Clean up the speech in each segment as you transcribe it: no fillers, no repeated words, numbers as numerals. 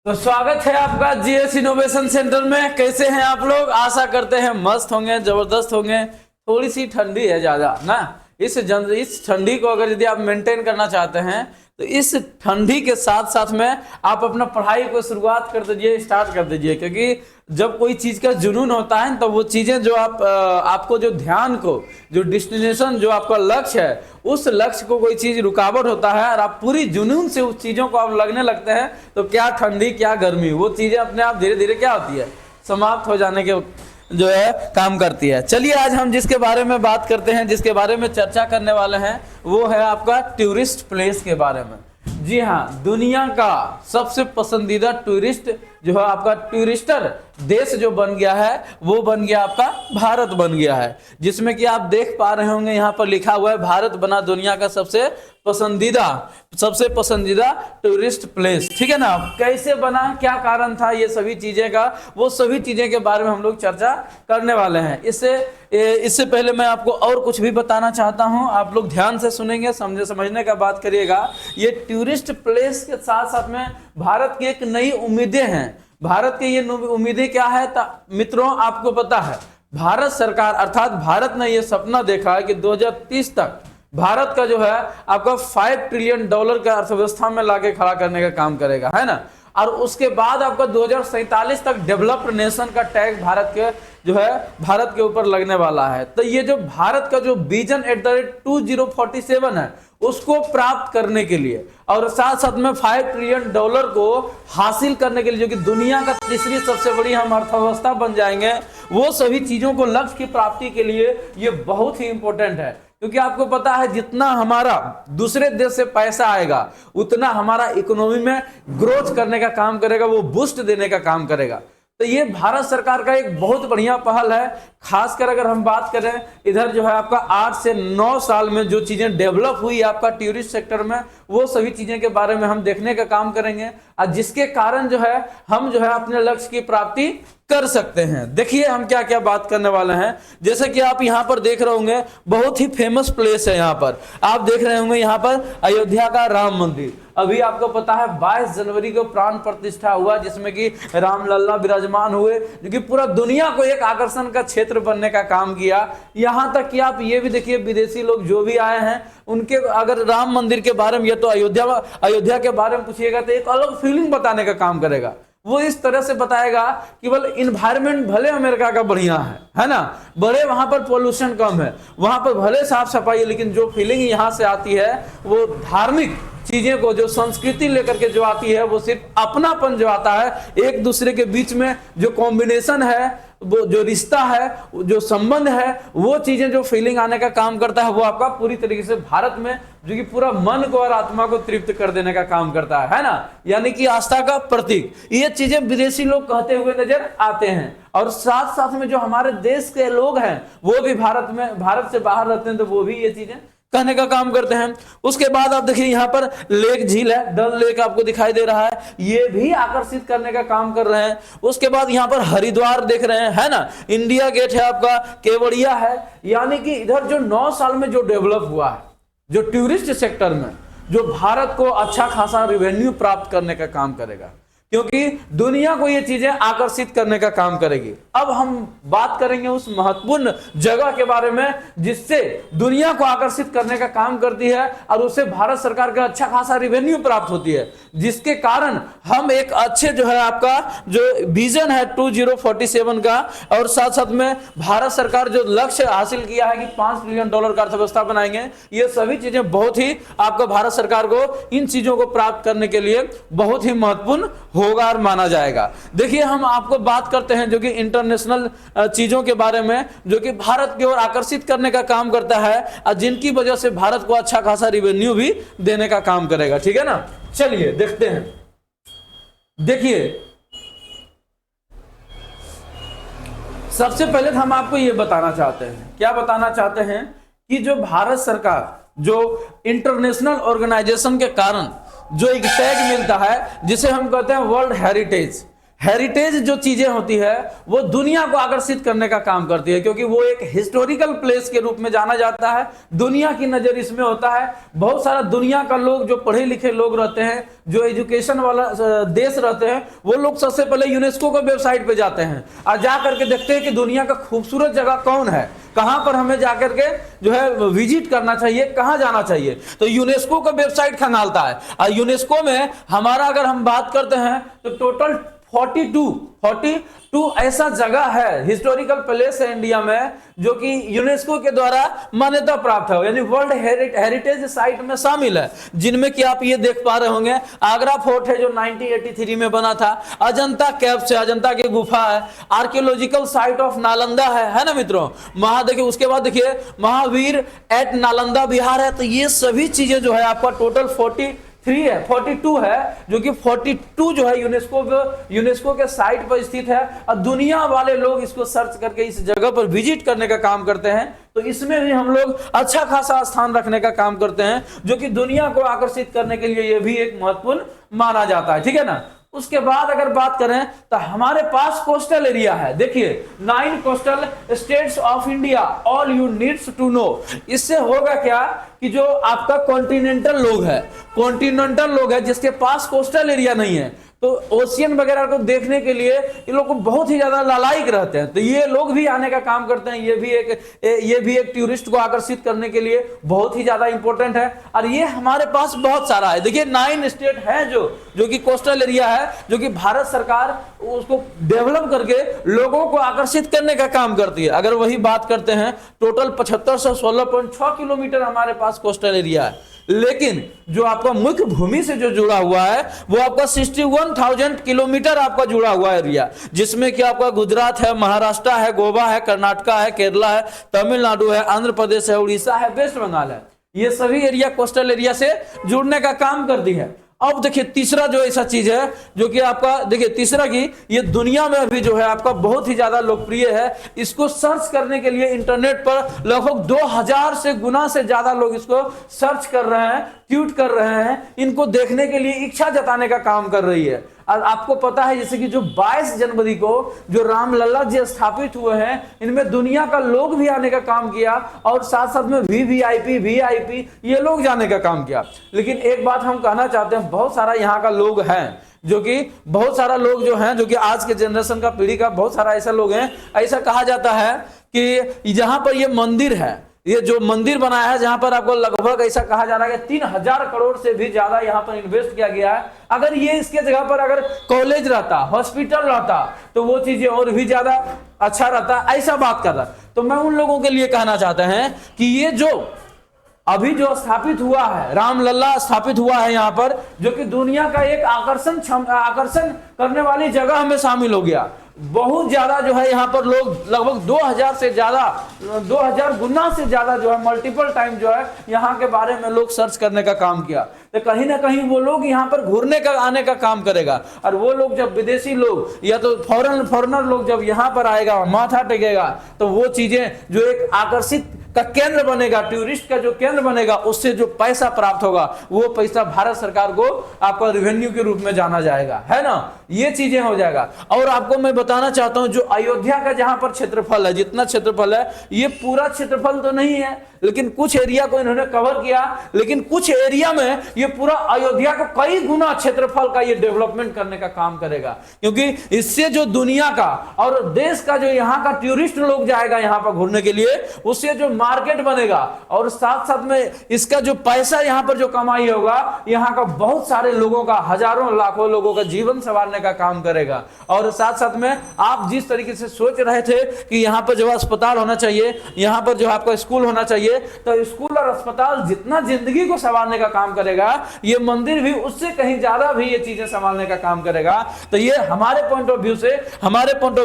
तो स्वागत है आपका जीएस इनोवेशन सेंटर में। कैसे हैं आप लोग? आशा करते हैं मस्त होंगे, जबरदस्त होंगे। थोड़ी सी ठंडी है ज्यादा ना। इस ठंडी को अगर यदि आप मेंटेन करना चाहते हैं तो इस ठंडी के साथ साथ में आप अपना पढ़ाई को शुरुआत कर दीजिए, स्टार्ट कर दीजिए। क्योंकि जब कोई चीज का जुनून होता है तो वो चीजें जो आपको जो ध्यान को, जो डेस्टिनेशन, जो आपका लक्ष्य है, उस लक्ष्य को कोई चीज रुकावट होता है और आप पूरी जुनून से उस चीजों को आप लगने लगते हैं तो क्या ठंडी क्या गर्मी, वो चीजें अपने आप धीरे धीरे क्या होती है, समाप्त हो जाने के जो है काम करती है। चलिए आज हम जिसके बारे में बात करते हैं, जिसके बारे में चर्चा करने वाले हैं, वो है आपका टूरिस्ट प्लेस के बारे में। जी हाँ, दुनिया का सबसे पसंदीदा टूरिस्ट जो है आपका टूरिस्टर देश जो बन गया है वो बन गया आपका भारत बन गया है। जिसमें कि आप देख पा रहे होंगे यहाँ पर लिखा हुआ है भारत बना दुनिया का सबसे पसंदीदा टूरिस्ट प्लेस। ठीक है ना। कैसे बना, क्या कारण था, ये सभी चीजें का, वो सभी चीजें के बारे में हम लोग चर्चा करने वाले हैं। इससे पहले मैं आपको और कुछ भी बताना चाहता हूं। आप लोग ध्यान से सुनेंगे, समझने का बात करिएगा। ये टूरिस्ट प्लेस के साथ साथ में भारत की एक नई उम्मीदें हैं। भारत की ये उम्मीदें क्या है मित्रों, आपको पता है भारत सरकार अर्थात भारत ने ये सपना देखा है कि 2030 तक भारत का जो है आपका $5 ट्रिलियन का अर्थव्यवस्था में लाके खड़ा करने का काम करेगा, है ना। और उसके बाद आपका 2047 तक डेवलप्ड नेशन का टैग भारत के ऊपर लगने वाला है। तो ये जो भारत का जो विजन @2047 है उसको प्राप्त करने के लिए और साथ साथ में $5 ट्रिलियन को हासिल करने के लिए, जो कि दुनिया का तीसरी सबसे बड़ी हम अर्थव्यवस्था बन जाएंगे, वो सभी चीजों को लक्ष्य की प्राप्ति के लिए ये बहुत ही इंपॉर्टेंट है। क्योंकि आपको पता है जितना हमारा दूसरे देश से पैसा आएगा उतना हमारा इकोनॉमी में ग्रोथ करने का काम करेगा, वो बूस्ट देने का काम करेगा। तो ये भारत सरकार का एक बहुत बढ़िया पहल है। खासकर अगर हम बात करें इधर जो है आपका 8 से 9 साल में जो चीजें डेवलप हुई आपका टूरिस्ट सेक्टर में, वो सभी चीजें के बारे में हम देखने का काम करेंगे और जिसके कारण जो है हम जो है अपने लक्ष्य की प्राप्ति कर सकते हैं। देखिए हम क्या क्या बात करने वाले हैं। जैसे कि आप यहाँ पर देख रहे होंगे बहुत ही फेमस प्लेस है। यहाँ पर आप देख रहे होंगे यहाँ पर अयोध्या का राम मंदिर। अभी आपको पता है 22 जनवरी को प्राण प्रतिष्ठा हुआ, जिसमें कि रामलला विराजमान हुए, जो कि पूरा दुनिया को एक आकर्षण का क्षेत्र बनने का काम किया। यहाँ तक कि आप ये भी देखिए विदेशी लोग जो भी आए हैं उनके अगर राम मंदिर के बारे में या तो अयोध्या के बारे में पूछिएगा तो एक अलग फीलिंग बताने का काम करेगा। वो इस तरह से बताएगा कि बोले इन्वायरमेंट भले अमेरिका का बढ़िया है ना, बड़े वहां पर पोल्यूशन कम है, वहां पर भले साफ सफाई है, लेकिन जो फीलिंग यहाँ से आती है वो धार्मिक चीजें को, जो संस्कृति लेकर के जो आती है, वो सिर्फ अपनापन जो आता है, एक दूसरे के बीच में जो कॉम्बिनेशन है, वो जो रिश्ता है, जो संबंध है, वो चीजें जो फीलिंग आने का काम करता है, वो आपका पूरी तरीके से भारत में जो कि पूरा मन को और आत्मा को तृप्त कर देने का काम करता है ना। यानी कि आस्था का प्रतीक। ये चीजें विदेशी लोग कहते हुए नजर आते हैं और साथ साथ में जो हमारे देश के लोग हैं वो भी भारत से बाहर रहते हैं तो वो भी ये चीजें कहने का काम करते हैं। उसके बाद आप देखिए यहाँ पर लेक झील है, डल लेक आपको दिखाई दे रहा है, ये भी आकर्षित करने का काम कर रहे हैं। उसके बाद यहाँ पर हरिद्वार देख रहे हैं, है ना, इंडिया गेट है आपका, केवड़िया है। यानी कि इधर जो 9 साल में जो डेवलप हुआ है जो टूरिस्ट सेक्टर में, जो भारत को अच्छा खासा रेवेन्यू प्राप्त करने का काम करेगा, क्योंकि दुनिया को ये चीजें आकर्षित करने का काम करेगी। अब हम बात करेंगे उस महत्वपूर्ण जगह के बारे में जिससे दुनिया को आकर्षित करने का काम करती है और उससे भारत सरकार का अच्छा खासा रेवेन्यू प्राप्त होती है, जिसके कारण हम एक अच्छे जो है आपका जो विजन है 2047 का, और साथ साथ में भारत सरकार जो लक्ष्य हासिल किया है कि $5 ट्रिलियन का अर्थव्यवस्था बनाएंगे, ये सभी चीजें बहुत ही आपका भारत सरकार को इन चीजों को प्राप्त करने के लिए बहुत ही महत्वपूर्ण होगा और माना जाएगा। देखिए हम आपको बात करते हैं जो कि इंटरनेशनल चीजों के बारे में, जो कि भारत की ओर आकर्षित करने का काम करता है और जिनकी वजह से भारत को अच्छा खासा रेवेन्यू भी देने का काम करेगा। ठीक है ना। चलिए देखते हैं। देखिए सबसे पहले हम आपको यह बताना चाहते हैं, क्या बताना चाहते हैं कि जो भारत सरकार जो इंटरनेशनल ऑर्गेनाइजेशन के कारण जो एक टैग मिलता है जिसे हम कहते हैं वर्ल्ड हेरिटेज। हेरिटेज जो चीजें होती है वो दुनिया को आकर्षित करने का काम करती है, क्योंकि वो एक हिस्टोरिकल प्लेस के रूप में जाना जाता है। दुनिया की नजर इसमें होता है। बहुत सारा दुनिया का लोग, जो पढ़े लिखे लोग रहते हैं, जो एजुकेशन वाला देश रहते हैं, वो लोग सबसे पहले यूनेस्को के वेबसाइट पे जाते हैं और जा करके देखते हैं कि दुनिया का खूबसूरत जगह कौन है, कहां पर हमें जाकर के जो है विजिट करना चाहिए, कहां जाना चाहिए। तो यूनेस्को का वेबसाइट खंगालता है और यूनेस्को में हमारा अगर हम बात करते हैं तो टोटल 42 ऐसा जगह है, हिस्टोरिकल प्लेस है इंडिया में, जो कि यूनेस्को के द्वारा मान्यता प्राप्त है, यानी वर्ल्ड हेरिटेज साइट में शामिल है। जिनमें कि आप ये देख पा रहे होंगे, आगरा फोर्ट है जो 1983 में बना था, अजंता केव्स है, अजंता की गुफा है, आर्कियोलॉजिकल साइट ऑफ नालंदा है ना मित्रों। देखिए उसके बाद देखिए महावीर एट नालंदा बिहार है। तो ये सभी चीजें जो है आपका टोटल 42 है, जो कि 42 जो है यूनेस्को के साइट पर स्थित है और दुनिया वाले लोग इसको सर्च करके इस जगह पर विजिट करने का काम करते हैं। तो इसमें भी हम लोग अच्छा खासा स्थान रखने का काम करते हैं, जो कि दुनिया को आकर्षित करने के लिए यह भी एक महत्वपूर्ण माना जाता है, ठीक है ना। उसके बाद अगर बात करें तो हमारे पास कोस्टल एरिया है। देखिए 9 coastal states of India, all you needs to know. इससे होगा क्या कि जो आपका कॉन्टिनेंटल लोग है जिसके पास कोस्टल एरिया नहीं है, तो ओशियन वगैरह को देखने के लिए ये लोग को बहुत ही ज्यादा लालायिक रहते हैं। तो ये लोग भी आने का काम करते हैं। ये भी एक टूरिस्ट को आकर्षित करने के लिए बहुत ही ज्यादा इंपॉर्टेंट है। और ये हमारे पास बहुत सारा है। देखिए 9 स्टेट है जो कि कोस्टल एरिया है, जो कि भारत सरकार उसको डेवलप करके लोगों को आकर्षित करने का काम करती है। अगर वही बात करते हैं, टोटल 7516.6 किलोमीटर हमारे पास कोस्टल एरिया है। लेकिन जो आपका मुख्य भूमि से जो जुड़ा हुआ है वो आपका 61,000 किलोमीटर आपका जुड़ा हुआ एरिया, जिसमें कि आपका गुजरात है, महाराष्ट्र है, गोवा है, कर्नाटका है, केरला है, तमिलनाडु है, आंध्र प्रदेश है, उड़ीसा है, वेस्ट बंगाल है। ये सभी एरिया कोस्टल एरिया से जुड़ने का काम करती है। अब देखिए तीसरा जो ऐसा चीज है जो कि आपका, देखिए तीसरा की ये दुनिया में अभी जो है आपका बहुत ही ज्यादा लोकप्रिय है। इसको सर्च करने के लिए इंटरनेट पर लगभग 2000 से गुना से ज्यादा लोग इसको सर्च कर रहे हैं, ट्वीट कर रहे हैं, इनको देखने के लिए इच्छा जताने का काम कर रही है। और आपको पता है जैसे कि जो 22 जनवरी को जो रामलला जी स्थापित हुए हैं, इनमें दुनिया का लोग भी आने का काम किया और साथ साथ में वीवीआईपी ये लोग जाने का काम किया। लेकिन एक बात हम कहना चाहते हैं, बहुत सारा यहाँ का लोग हैं जो कि बहुत सारा लोग जो हैं, जो कि आज के जनरेशन का पीढ़ी का बहुत सारा ऐसा लोग हैं, ऐसा कहा जाता है कि जहां पर ये मंदिर है, ये जो मंदिर बनाया है, जहां पर आपको लगभग ऐसा कहा जा रहा है कि 3000 करोड़ से भी ज्यादा यहां पर इन्वेस्ट किया गया है। अगर ये इसके जगह पर अगर कॉलेज रहता, हॉस्पिटल रहता, तो वो चीजें और भी ज्यादा अच्छा रहता, ऐसा बात कर रहा। तो मैं उन लोगों के लिए कहना चाहता है कि ये जो अभी जो स्थापित हुआ है, रामलला स्थापित हुआ है यहाँ पर, जो कि दुनिया का एक आकर्षण करने वाली जगह में शामिल हो गया। बहुत ज्यादा जो है यहाँ पर लोग लगभग 2000 गुना से ज्यादा जो है मल्टीपल टाइम जो है यहाँ के बारे में लोग सर्च करने का काम किया। तो कहीं ना कहीं वो लोग यहाँ पर घूरने का आने का काम करेगा। और वो लोग जब विदेशी लोग या तो फॉरेनर लोग जब यहाँ पर आएगा, माथा टेकेगा, तो वो चीजें जो एक आकर्षित का केंद्र बनेगा, टूरिस्ट का जो केंद्र बनेगा, उससे जो पैसा प्राप्त होगा वो पैसा भारत सरकार को आपका रेवेन्यू के रूप में जाना जाएगा, है ना। ये चीजें हो जाएगा। और आपको मैं बताना चाहता हूं, जो अयोध्या का जहां पर क्षेत्रफल है, जितना क्षेत्रफल है, ये पूरा क्षेत्रफल तो नहीं है, लेकिन कुछ एरिया को इन्होंने कवर किया। लेकिन कुछ एरिया में ये पूरा अयोध्या का कई गुना क्षेत्रफल का ये डेवलपमेंट करने का काम करेगा, क्योंकि इससे जो दुनिया का और देश का जो यहाँ का टूरिस्ट लोग जाएगा यहाँ पर घूमने के लिए, उससे जो मार्केट बनेगा और साथ साथ में इसका जो पैसा यहाँ पर जो कमाई होगा, यहाँ का बहुत सारे लोगों का, हजारों लाखों लोगों का जीवन संवारने का काम करेगा। और साथ साथ में आप जिस तरीके से सोच रहे थे कि यहाँ पर जो अस्पताल होना चाहिए, यहाँ पर जो आपका स्कूल होना चाहिए, तो स्कूल और अस्पताल जितना जिंदगी को संवारने का काम करेगा, ये मंदिर भी उससे कहीं ज्यादा भी ये चीजें संभालने का काम करेगा। तो ये हमारे पॉइंट ऑफ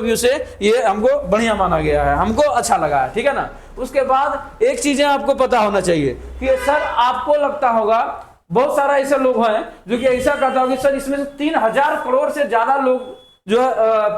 व्यू से ये हमको बढ़िया माना गया है, हमको अच्छा लगा है, ठीक है ना। उसके बाद एक चीजें आपको पता होना चाहिए कि सर आपको लगता होगा बहुत सारा ऐसे लोग हैं जो कि ऐसा कहता होगा कि सर इसमें 3000 करोड़ से ज्यादा लोग जो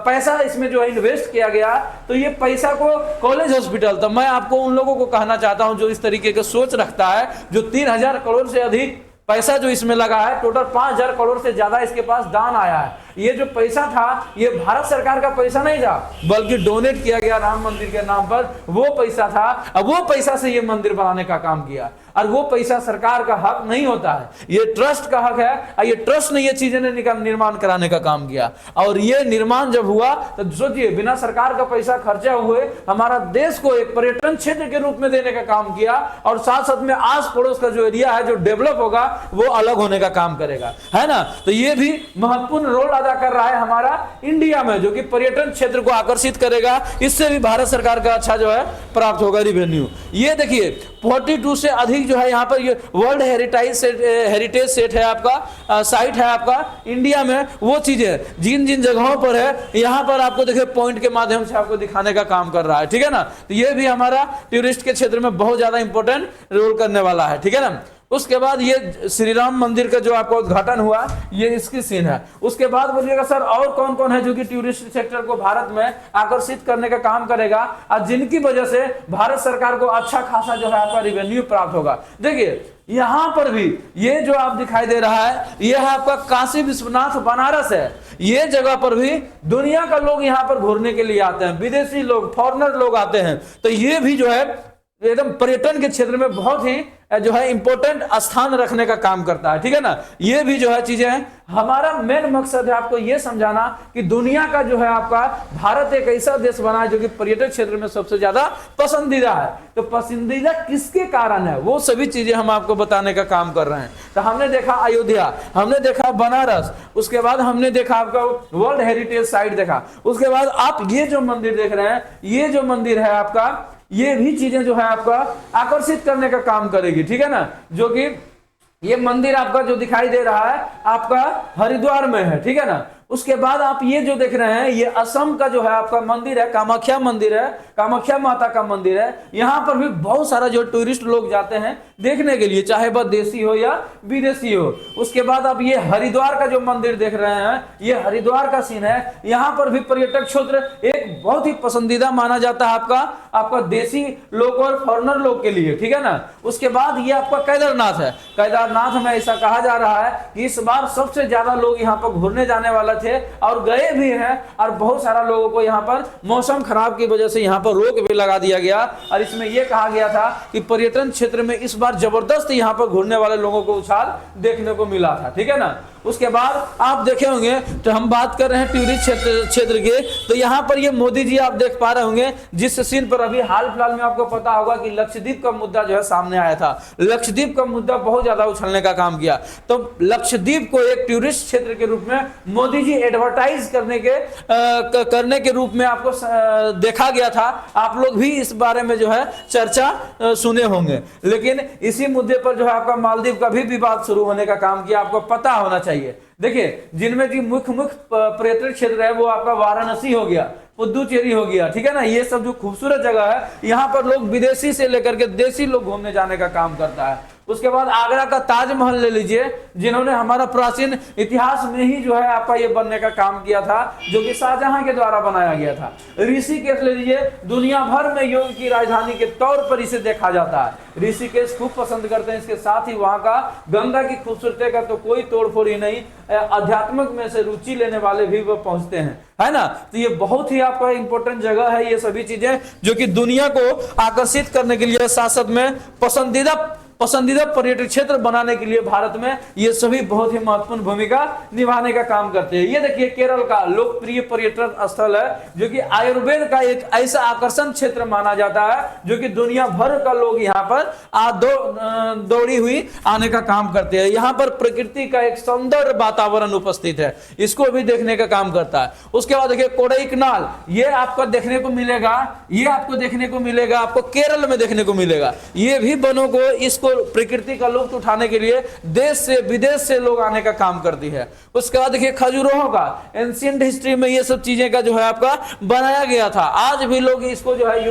पैसा इसमें जो इन्वेस्ट किया गया, तो ये पैसा को कॉलेज हॉस्पिटल, तो मैं आपको उन लोगों को कहना चाहता हूं जो इस तरीके की सोच रखता है, जो 3000 करोड़ से अधिक पैसा जो इसमें लगा है, टोटल 5000 करोड़ से ज्यादा इसके पास दान आया है। ये जो पैसा था ये भारत सरकार का पैसा नहीं था, बल्कि डोनेट किया गया राम मंदिर के नाम पर वो पैसा था। अब वो पैसा से ये मंदिर बनाने का काम किया, और वो पैसा सरकार का हक नहीं होता है, ये ट्रस्ट का हक है, और ये ट्रस्ट ने ये चीजें निर्माण कराने का काम किया। और ये निर्माण जब हुआ तो सोचिए, बिना सरकार का पैसा खर्चा हुए हमारा देश को एक पर्यटन क्षेत्र के रूप में देने का काम किया, और साथ साथ में आस पड़ोस का जो एरिया है जो डेवलप होगा वो अलग होने का काम करेगा, है ना। तो ये भी महत्वपूर्ण रोल अदा कर रहा है हमारा इंडिया में, जो कि पर्यटन क्षेत्र को आकर्षित करेगा। इससे भी भारत सरकार का अच्छा जो है प्राप्त होगा रेवेन्यू। ये देखिए 42 से अधिक जो है यहाँ पर ये वर्ल्ड हेरिटेज सेट है आपका, साइट है आपका इंडिया में। वो चीजें जिन जिन जगहों पर है यहाँ पर आपको देखिए पॉइंट के माध्यम से आपको दिखाने का काम कर रहा है, ठीक है ना। तो ये भी हमारा टूरिस्ट के क्षेत्र में बहुत ज्यादा इंपॉर्टेंट रोल करने वाला है, ठीक है ना। उसके बाद ये श्री राम मंदिर का जो आपका उद्घाटन हुआ, ये इसकी सीन है। उसके बाद बोलिएगा सर और कौन कौन है जो कि टूरिस्ट सेक्टर को भारत में आकर्षित करने का काम करेगा, और जिनकी वजह से भारत सरकार को अच्छा खासा जो है आपका रेवेन्यू प्राप्त होगा। देखिए यहां पर भी ये जो आप दिखाई दे रहा है, ये है आपका काशी विश्वनाथ बनारस है। ये जगह पर भी दुनिया का लोग यहाँ पर घूरने के लिए आते हैं, विदेशी लोग, फॉरेनर लोग आते हैं। तो ये भी जो है एकदम पर्यटन के क्षेत्र में बहुत ही जो है इंपॉर्टेंट स्थान रखने का काम करता है, ठीक है ना। ये भी जो है चीजें हैं। हमारा मेन मकसद है आपको ये समझाना कि दुनिया का जो है आपका भारत एक ऐसा देश बना है जो कि पर्यटन क्षेत्र में सबसे ज्यादा पसंदीदा है। तो पसंदीदा किसके कारण है, वो सभी चीजें हम आपको बताने का काम कर रहे हैं। तो हमने देखा अयोध्या, हमने देखा बनारस, उसके बाद हमने देखा आपका वर्ल्ड हेरिटेज साइट देखा। उसके बाद आप ये जो मंदिर देख रहे हैं, ये जो मंदिर है आपका, ये भी चीजें जो है आपका आकर्षित करने का काम करेगी, ठीक है ना। जो कि ये मंदिर आपका जो दिखाई दे रहा है आपका हरिद्वार में है, ठीक है ना। उसके बाद आप ये जो देख रहे हैं ये असम का जो है आपका मंदिर है, कामाख्या मंदिर है, कामाख्या माता का मंदिर है। यहाँ पर भी बहुत सारा जो टूरिस्ट लोग जाते हैं देखने के लिए, चाहे वह देसी हो या विदेशी हो। उसके बाद आप ये हरिद्वार का जो मंदिर देख रहे हैं, ये हरिद्वार का सीन है। यहाँ पर भी पर्यटक क्षेत्र एक बहुत ही पसंदीदा माना जाता है आपका देसी लोग और फॉरेनर लोग के लिए, ठीक है ना। उसके बाद ये आपका केदारनाथ है। केदारनाथ में ऐसा कहा जा रहा है कि इस बार सबसे ज्यादा लोग यहाँ पर घूरने जाने वाला थे और गए भी हैं, और बहुत सारा लोगों को यहाँ पर मौसम खराब की वजह से यहाँ पर रोक भी लगा दिया गया। और इसमें यह कहा गया था कि पर्यटन क्षेत्र में इस बार जबरदस्त यहाँ पर घूरने वाले लोगों को उछाल देखने को मिला था, ठीक है ना। उसके बाद आप देखे होंगे, तो हम बात कर रहे हैं टूरिस्ट क्षेत्र के, तो यहाँ पर ये मोदी जी आप देख पा रहे होंगे जिस सीन पर अभी हाल फिलहाल में आपको पता होगा कि लक्षद्वीप का मुद्दा जो है सामने आया था। लक्षद्वीप का मुद्दा बहुत ज्यादा उछलने का काम किया। तो लक्षद्वीप को एक टूरिस्ट क्षेत्र के रूप में मोदी जी एडवर्टाइज करने के रूप में आपको देखा गया था। आप लोग भी इस बारे में जो है चर्चा सुने होंगे। लेकिन इसी मुद्दे पर जो है आपका मालदीव का भी विवाद शुरू होने का काम किया, आपको पता होना चाहिए। देखिए जिनमें की मुख्य पर्यटन क्षेत्र है वो आपका वाराणसी हो गया, पुदुचेरी हो गया, ठीक है ना। ये सब जो खूबसूरत जगह है, यहाँ पर लोग विदेशी से लेकर के देसी लोग घूमने जाने का काम करता है। उसके बाद आगरा का ताजमहल ले लीजिए, जिन्होंने हमारा प्राचीन इतिहास में ही जो है आपका ये बनने का काम किया था, जो कि शाहजहां के द्वारा बनाया गया था। ऋषिकेश ले लीजिए, दुनिया भर में योग की राजधानी के तौर पर इसे देखा जाता है। ऋषिकेश खूब पसंद करते हैं। इसके साथ ही वहां का गंगा की खूबसूरती का तो कोई तोड़फोड़ ही नहीं, आध्यात्मिक में से रुचि लेने वाले भी वो पहुंचते हैं, है ना। तो ये बहुत ही आपका इंपॉर्टेंट जगह है। ये सभी चीजें जो कि दुनिया को आकर्षित करने के लिए, साथ साथ में पसंदीदा पर्यटन क्षेत्र बनाने के लिए भारत में ये सभी बहुत ही महत्वपूर्ण भूमिका निभाने का काम करते हैं। ये देखिए केरल का लोकप्रिय पर्यटन स्थल है, जो कि आयुर्वेद का एक ऐसा आकर्षण क्षेत्र माना जाता है, जो कि दुनिया भर का लोग यहाँ पर दौड़ी हुई आने का काम करते हैं। यहाँ पर प्रकृति का एक सुंदर वातावरण उपस्थित है, इसको भी देखने का काम करता है। उसके बाद देखिए कोडाईकनाल, ये आपको देखने को मिलेगा, आपको केरल में देखने को मिलेगा। ये भी वनों को, इसको प्रकृति का लुत्फ उठाने के लिए देश से विदेश से लोग आने का काम करती है। उसके बाद देखिए खजुराहो का, एंशिएंट हिस्ट्री में ये सब चीजें का जो है आपका बनाया गया था। आज भी लोग इसको जो है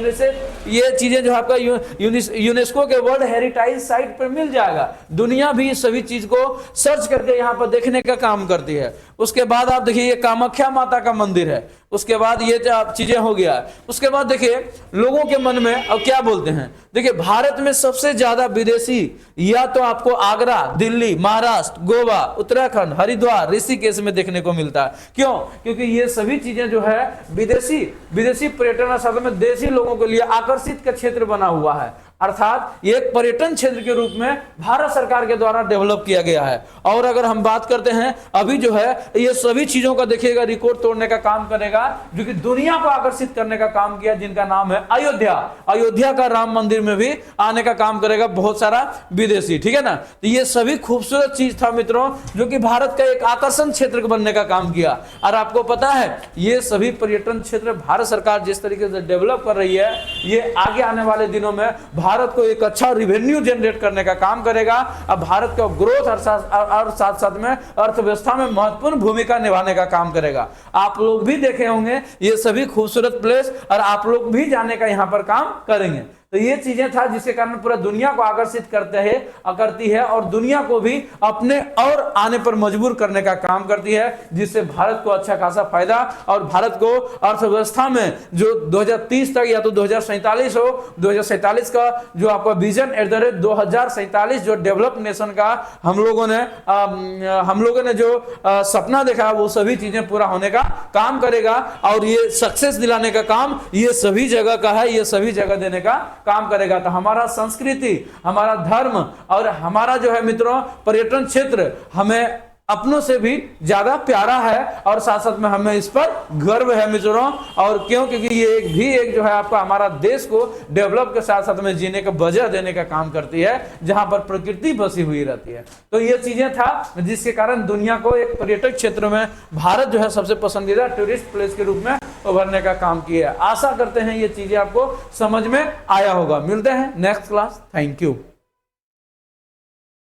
ये चीजें जो है आपका यूनेस्को के वर्ल्ड हेरिटेज साइट पर मिल जाएगा। दुनिया भी इस सभी चीज को सर्च करके यहाँ पर देखने का काम करती है। उसके बाद आप देखिए ये कामाख्या माता का मंदिर है। उसके बाद ये चीजें हो गया। उसके बाद देखिए लोगों के मन में अब क्या बोलते हैं, देखिए भारत में सबसे ज्यादा विदेशी विदेशी, या तो आपको आगरा, दिल्ली, महाराष्ट्र, गोवा, उत्तराखंड, हरिद्वार, ऋषिकेश में देखने को मिलता है। क्यों? क्योंकि ये सभी चीजें जो है विदेशी पर्यटन साधन में देशी लोगों के लिए आकर्षित का क्षेत्र बना हुआ है, अर्थात ये एक पर्यटन क्षेत्र के रूप में भारत सरकार के द्वारा डेवलप किया गया है। और अगर हम बात करते हैं अभी जो है ये सभी चीजों का देखिएगा रिकॉर्ड तोड़ने का काम करेगा, जो कि दुनिया को आकर्षित करने का काम किया, जिनका नाम है अयोध्या। अयोध्या का राम मंदिर में भी आने का काम करेगा बहुत सारा विदेशी, ठीक है ना। तो ये सभी खूबसूरत चीज था मित्रों, जो कि भारत का एक आकर्षण क्षेत्र बनने का काम किया। और आपको पता है ये सभी पर्यटन क्षेत्र भारत सरकार जिस तरीके से डेवलप कर रही है, ये आगे आने वाले दिनों में भारत को एक अच्छा रिवेन्यू जनरेट करने का काम करेगा। अब भारत का ग्रोथ और साथ साथ में अर्थव्यवस्था में महत्वपूर्ण भूमिका निभाने का काम करेगा। आप लोग भी देखे होंगे ये सभी खूबसूरत प्लेस, और आप लोग भी जाने का यहां पर काम करेंगे। तो ये चीजें था जिसके कारण पूरा दुनिया को आकर्षित करती है और दुनिया को भी अपने और आने पर मजबूर करने का काम करती है, जिससे भारत को अच्छा खासा फायदा, और भारत को अर्थव्यवस्था में जो 2030 तक या तो 2047 हो, 2047 का जो आपका विजन @ 2047 जो डेवलप नेशन का हम लोगों ने जो सपना देखा, वो सभी चीजें पूरा होने का काम करेगा। और ये सक्सेस दिलाने का काम ये सभी जगह का है, ये सभी जगह देने का काम करेगा। तो हमारा संस्कृति, हमारा धर्म और हमारा जो है मित्रों पर्यटन क्षेत्र हमें अपनों से भी ज्यादा प्यारा है, और साथ साथ में हमें इस पर गर्व है मित्रों। और क्यों? क्योंकि ये एक जो है आपका हमारा देश को डेवलप के साथ साथ में जीने का वजह देने का काम करती है, जहां पर प्रकृति बसी हुई रहती है। तो ये चीजें था जिसके कारण दुनिया को एक पर्यटक क्षेत्र में भारत जो है सबसे पसंदीदा टूरिस्ट प्लेस के रूप में उभरने का काम किया है। आशा करते हैं ये चीजें आपको समझ में आया होगा। मिलते हैं नेक्स्ट क्लास। Thank you.